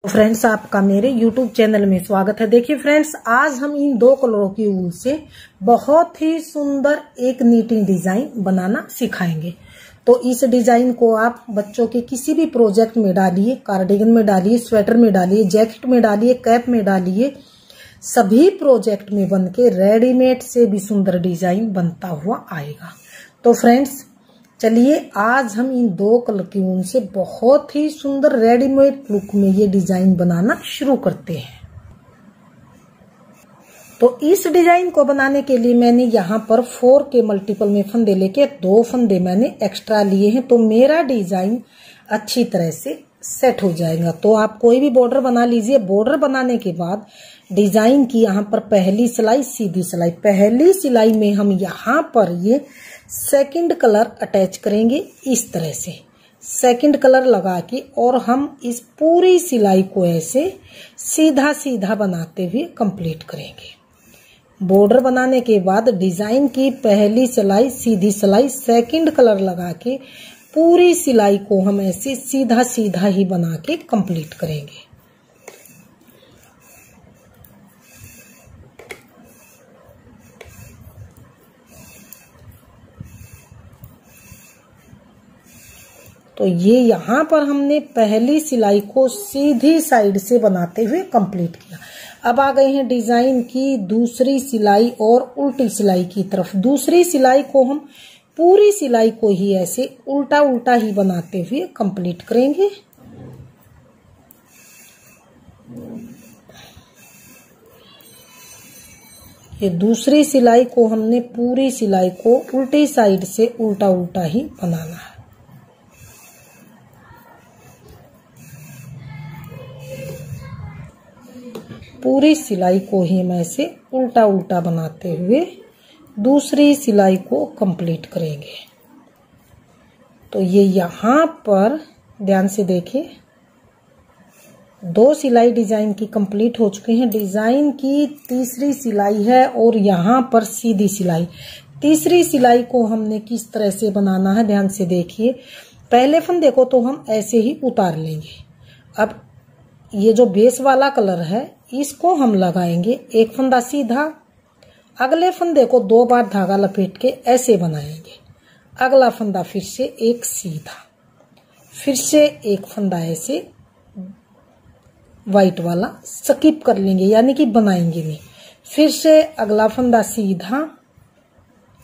Friends, आपका मेरे YouTube channel में स्वागत है। देखिए फ्रेंड्स, आज हम इन दो कलरों की ऊन से बहुत ही सुंदर एक नीटिंग डिजाइन बनाना सिखाएंगे। तो इस डिजाइन को आप बच्चों के किसी भी प्रोजेक्ट में डालिए, कार्डिगन में डालिए, स्वेटर में डालिए, जैकेट में डालिए, कैप में डालिए, सभी प्रोजेक्ट में बनके रेडीमेड से भी सुंदर डिजाइन बनता हुआ आएगा। तो फ्रेंड्स चलिए, आज हम इन दो कलर की ऊन से बहुत ही सुंदर रेडीमेड लुक में ये डिजाइन बनाना शुरू करते हैं। तो इस डिजाइन को बनाने के लिए मैंने यहाँ पर 4 के मल्टीपल में फंदे लेके 2 फंदे मैंने एक्स्ट्रा लिए हैं, तो मेरा डिजाइन अच्छी तरह से सेट हो जाएगा। तो आप कोई भी बॉर्डर बना लीजिए। बॉर्डर बनाने के बाद डिजाइन की यहाँ पर पहली सिलाई, सीधी सिलाई, पहली सिलाई में हम यहाँ पर ये सेकंड कलर अटैच करेंगे इस तरह से, सेकंड कलर लगा के, और हम इस पूरी सिलाई को ऐसे सीधा सीधा बनाते हुए कंप्लीट करेंगे। बॉर्डर बनाने के बाद डिजाइन की पहली सिलाई, सीधी सिलाई, सेकंड कलर लगा के पूरी सिलाई को हम ऐसे सीधा सीधा ही बना के कंप्लीट करेंगे। तो ये यहाँ पर हमने पहली सिलाई को सीधी साइड से बनाते हुए कंप्लीट किया। अब आ गए हैं डिजाइन की दूसरी सिलाई और उल्टी सिलाई की तरफ। दूसरी सिलाई को हम पूरी सिलाई को ही ऐसे उल्टा उल्टा ही बनाते हुए कंप्लीट करेंगे। ये दूसरी सिलाई को हमने पूरी सिलाई को उल्टी साइड से उल्टा उल्टा ही बनाना है। पूरी सिलाई को ही हम ऐसे उल्टा उल्टा बनाते हुए दूसरी सिलाई को कंप्लीट करेंगे। तो ये यहाँ पर ध्यान से देखिए, 2 सिलाई डिजाइन की कंप्लीट हो चुकी हैं। डिजाइन की तीसरी सिलाई है और यहाँ पर सीधी सिलाई। तीसरी सिलाई को हमने किस तरह से बनाना है ध्यान से देखिए। पहले फंदे को तो हम ऐसे ही उतार लेंगे। अब ये जो बेस वाला कलर है इसको हम लगाएंगे एक फंदा सीधा, अगले फंदे को 2 बार धागा लपेट के ऐसे बनाएंगे, अगला फंदा फिर से एक सीधा, फिर से एक फंदा ऐसे व्हाइट वाला स्किप कर लेंगे, यानी कि बनाएंगे नहीं, फिर से अगला फंदा सीधा,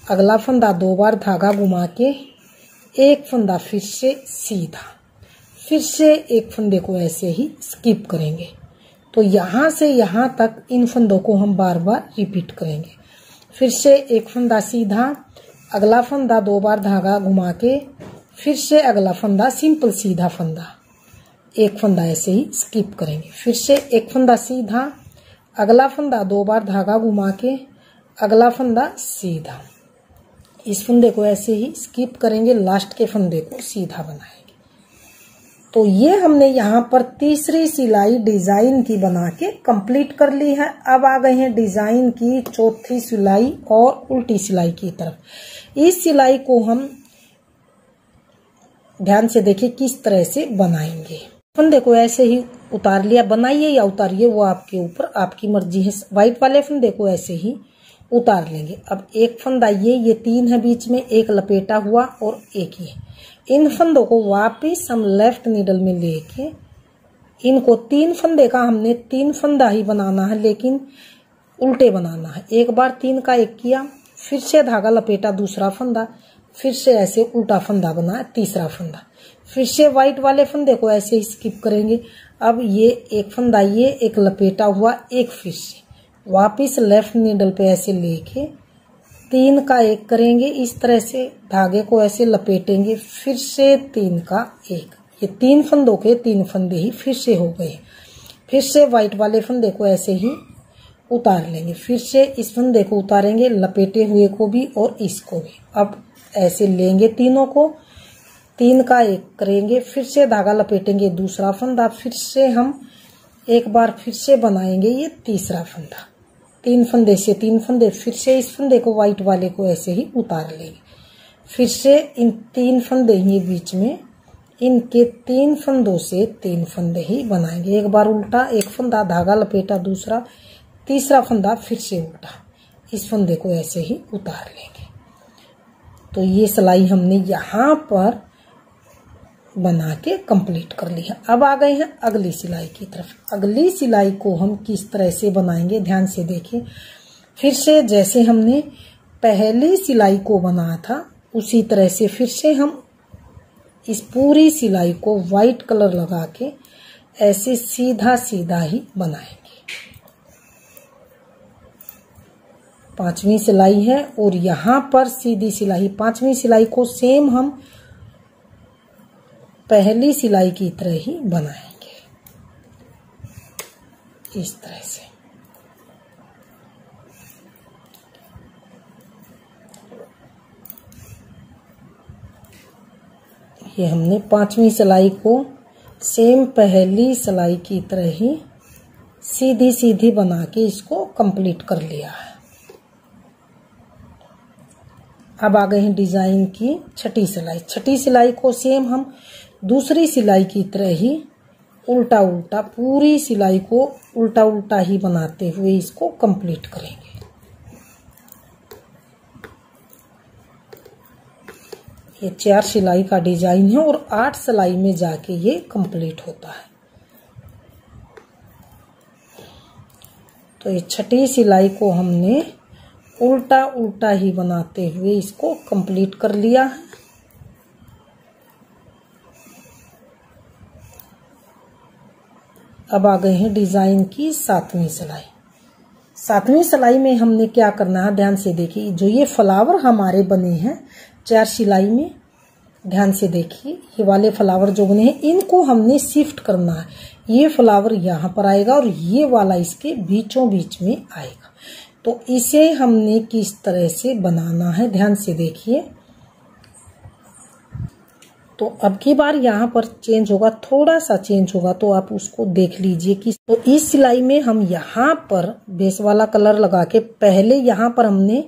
अगला फंदा 2 बार धागा घुमा के एक फंदा फिर से सीधा, फिर से एक फंदे को ऐसे ही स्किप करेंगे। तो यहाँ से यहाँ तक इन फंदों को हम बार बार रिपीट करेंगे। फिर से एक फंदा सीधा, अगला फंदा 2 बार धागा घुमा के, फिर से अगला फंदा सिंपल सीधा फंदा, एक फंदा ऐसे ही स्किप करेंगे, फिर से एक फंदा सीधा, अगला फंदा 2 बार धागा घुमा के, अगला फंदा सीधा, इस फंदे को ऐसे ही स्किप करेंगे, लास्ट के फंदे को सीधा बनाएंगे। तो ये हमने यहाँ पर तीसरी सिलाई डिजाइन की बना के कंप्लीट कर ली है। अब आ गए हैं डिजाइन की चौथी सिलाई और उल्टी सिलाई की तरफ। इस सिलाई को हम ध्यान से देखिए किस तरह से बनाएंगे। फंदे को ऐसे ही उतार लिया, बनाइए या उतारिए वो आपके ऊपर, आपकी मर्जी है। व्हाइट वाले फंदे को ऐसे ही उतार लेंगे। अब एक फंदा ये 3 है बीच में, एक लपेटा हुआ और एक ये। इन फंदों को वापस हम लेफ्ट नीडल में लेके इनको 3 फंदे का हमने 3 फंदा ही बनाना है, लेकिन उल्टे बनाना है। एक बार 3 का 1 किया, फिर से धागा लपेटा दूसरा फंदा, फिर से ऐसे उल्टा फंदा बनाया तीसरा फंदा, फिर से व्हाइट वाले फंदे को ऐसे ही स्किप करेंगे। अब ये एक फंदा ये एक लपेटा हुआ, एक फिर से वापिस लेफ्ट नीडल पे ऐसे लेके 3 का 1 करेंगे, इस तरह से धागे को ऐसे लपेटेंगे, फिर से 3 का 1। ये 3 फंदों के 3 फंदे ही फिर से हो गए। फिर से व्हाइट वाले फंदे को ऐसे ही उतार लेंगे, फिर से इस फंदे को उतारेंगे, लपेटे हुए को भी और इसको भी। अब ऐसे लेंगे तीनों को, 3 का 1 करेंगे, फिर से धागा लपेटेंगे दूसरा फंदा, फिर से हम एक बार फिर से बनाएंगे ये तीसरा फंदा, 3 फंदे से 3 फंदे, फिर से इस फंदे को व्हाइट वाले को ऐसे ही उतार लेंगे, फिर से इन 3 फंदे ये बीच में इनके 3 फंदों से 3 फंदे ही बनाएंगे। एक बार उल्टा, एक फंदा, धागा लपेटा दूसरा, तीसरा फंदा फिर से उल्टा, इस फंदे को ऐसे ही उतार लेंगे। तो ये सिलाई हमने यहाँ पर बना के कंप्लीट कर ली है। अब आ गए हैं अगली सिलाई की तरफ। अगली सिलाई को हम किस तरह से बनाएंगे, ध्यान से देखिए। फिर से जैसे हमने पहली सिलाई को बनाया था उसी तरह से फिर से हम इस पूरी सिलाई को व्हाइट कलर लगा के ऐसे सीधा सीधा ही बनाएंगे। 5वीं सिलाई है और यहाँ पर सीधी सिलाई, 5वीं सिलाई को सेम हम पहली सिलाई की तरह ही बनाएंगे, इस तरह से। ये हमने 5वीं सिलाई को सेम पहली सिलाई की तरह ही सीधी सीधी बना के इसको कंप्लीट कर लिया है। अब आ गए हैं डिजाइन की छठी सिलाई। छठी सिलाई को सेम हम दूसरी सिलाई की तरह ही उल्टा उल्टा, पूरी सिलाई को उल्टा उल्टा ही बनाते हुए इसको कंप्लीट करेंगे। ये 4 सिलाई का डिजाइन है और 8 सिलाई में जाके ये कंप्लीट होता है। तो ये छठी सिलाई को हमने उल्टा उल्टा ही बनाते हुए इसको कंप्लीट कर लिया है। अब आ गए हैं डिजाइन की 7वीं सिलाई। 7वीं सिलाई में हमने क्या करना है, ध्यान से देखिए। जो ये फ्लावर हमारे बने हैं 4 सिलाई में, ध्यान से देखिए, ये वाले फ्लावर जो बने हैं इनको हमने शिफ्ट करना है। ये फ्लावर यहाँ पर आएगा और ये वाला इसके बीचों बीच में आएगा। तो इसे हमने किस तरह से बनाना है, ध्यान से देखिए। तो अब की बार यहाँ पर चेंज होगा, थोड़ा सा चेंज होगा, तो आप उसको देख लीजिए कि तो इस सिलाई में हम यहाँ पर बेस वाला कलर लगा के पहले यहाँ पर हमने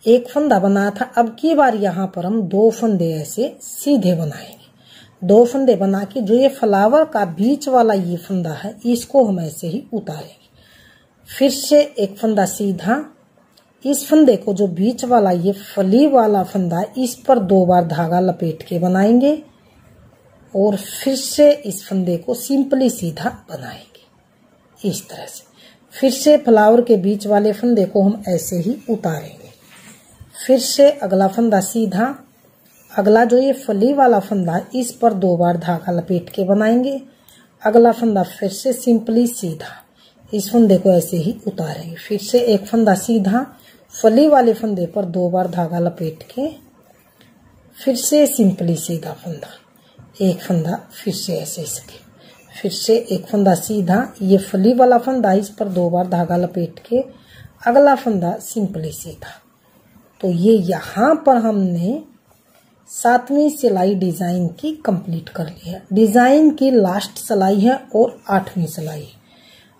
एक फंदा बनाया था। अब की बार यहाँ पर हम 2 फंदे ऐसे सीधे बनाएंगे। 2 फंदे बना के जो ये फ्लावर का बीच वाला ये फंदा है इसको हम ऐसे ही उतारेंगे। फिर से एक फंदा सीधा, इस फंदे को जो बीच वाला ये फली वाला फंदा है इस पर 2 बार धागा लपेट के बनाएंगे और फिर से इस फंदे को सिंपली सीधा बनाएंगे, इस तरह से। फिर से फ्लावर के बीच वाले फंदे को हम ऐसे ही उतारेंगे। फिर से अगला फंदा सीधा, अगला जो ये फली वाला फंदा है इस पर 2 बार धागा लपेट के बनाएंगे। अगला फंदा फिर से सिंपली सीधा, इस फंदे को ऐसे ही उतारेंगे। फिर से एक फंदा सीधा, फली वाले फंदे पर 2 बार धागा लपेट के फिर से सिंपली सीधा फंदा, एक फंदा फिर से ऐसे इसके, फिर से एक फंदा सीधा, ये फली वाला फंदा इस पर 2 बार धागा लपेट के अगला फंदा सिंपली सीधा। तो ये यहाँ पर हमने 7वीं सिलाई डिजाइन की कंप्लीट कर ली है। डिजाइन की लास्ट सिलाई है और 8वीं सिलाई है।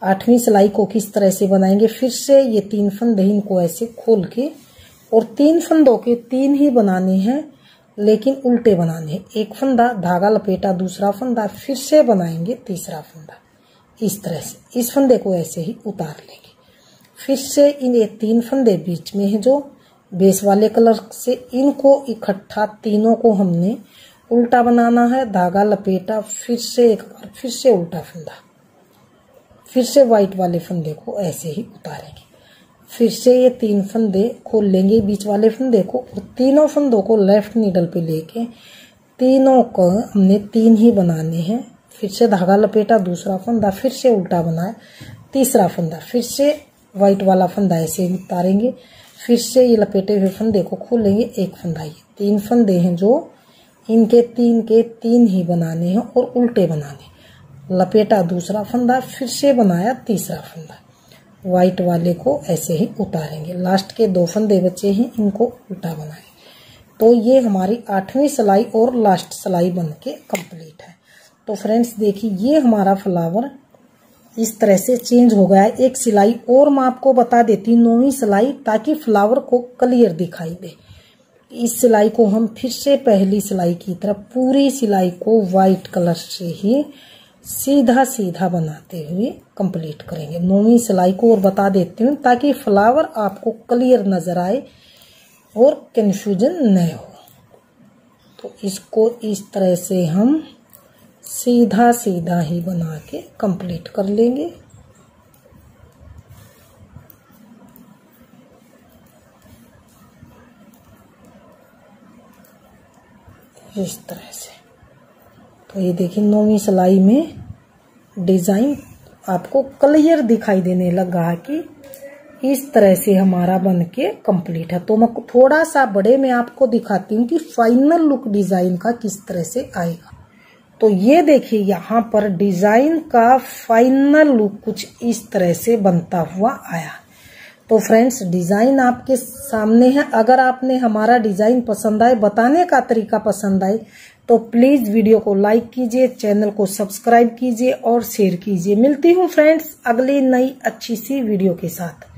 8वीं सिलाई को किस तरह से बनाएंगे, फिर से ये 3 फंदे इनको ऐसे खोल के और 3 फंदों के 3 ही बनाने हैं, लेकिन उल्टे बनाने हैं। एक फंदा, धागा लपेटा दूसरा फंदा, फिर से बनाएंगे तीसरा फंदा, इस तरह से। इस फंदे को ऐसे ही उतार लेंगे। फिर से इन ये 3 फंदे बीच में है जो बेस वाले कलर से, इनको इकट्ठा तीनों को हमने उल्टा बनाना है। धागा लपेटा, फिर से एक बार फिर से उल्टा फंदा, फिर से व्हाइट वाले फंदे को ऐसे ही उतारेंगे। फिर से ये 3 फंदे खोल लेंगे बीच वाले फंदे को और तीनों फंदों को लेफ्ट नीडल पे लेके तीनों को हमने 3 ही बनाने हैं। फिर से धागा लपेटा दूसरा फंदा, फिर से उल्टा बनाया तीसरा फंदा, फिर से व्हाइट वाला फंदा ऐसे ही उतारेंगे। फिर से ये लपेटे हुए फंदे को खोलेंगे, एक फंदा, ये 3 फंदे हैं जो इनके 3 के 3 ही बनाने हैं और उल्टे बनाने। लपेटा दूसरा फंदा, फिर से बनाया तीसरा फंदा, व्हाइट वाले को ऐसे ही उतारेंगे। लास्ट के 2 फंदे बचे हैं, इनको उल्टा बनाएंगे। तो ये हमारी 8वीं सिलाई और लास्ट सिलाई बन के कंप्लीट है। तो फ्रेंड्स देखिए, ये हमारा फ्लावर इस तरह से चेंज हो गया है। एक सिलाई और मैं आपको बता देती हूँ, 9वीं सिलाई, ताकि फ्लावर को क्लियर दिखाई दे। इस सिलाई को हम फिर से पहली सिलाई की तरफ पूरी सिलाई को व्हाइट कलर से ही सीधा सीधा बनाते हुए कंप्लीट करेंगे। 9वीं सिलाई को और बता देती हूँ ताकि फ्लावर आपको क्लियर नजर आए और कंफ्यूजन न हो। तो इसको इस तरह से हम सीधा सीधा ही बना के कंप्लीट कर लेंगे। इस तरह से। तो ये देखिए 9वीं सिलाई में डिजाइन आपको क्लियर दिखाई देने लगा है कि इस तरह से हमारा बन के कंप्लीट है। तो मैं थोड़ा सा बड़े में आपको दिखाती हूँ कि फाइनल लुक डिजाइन का किस तरह से आएगा। तो ये देखिए यहाँ पर डिजाइन का फाइनल लुक कुछ इस तरह से बनता हुआ आया। तो फ्रेंड्स डिजाइन आपके सामने है। अगर आपने हमारा डिजाइन पसंद आए, बताने का तरीका पसंद आए, तो प्लीज वीडियो को लाइक कीजिए, चैनल को सब्सक्राइब कीजिए और शेयर कीजिए। मिलती हूँ फ्रेंड्स अगली नई अच्छी सी वीडियो के साथ।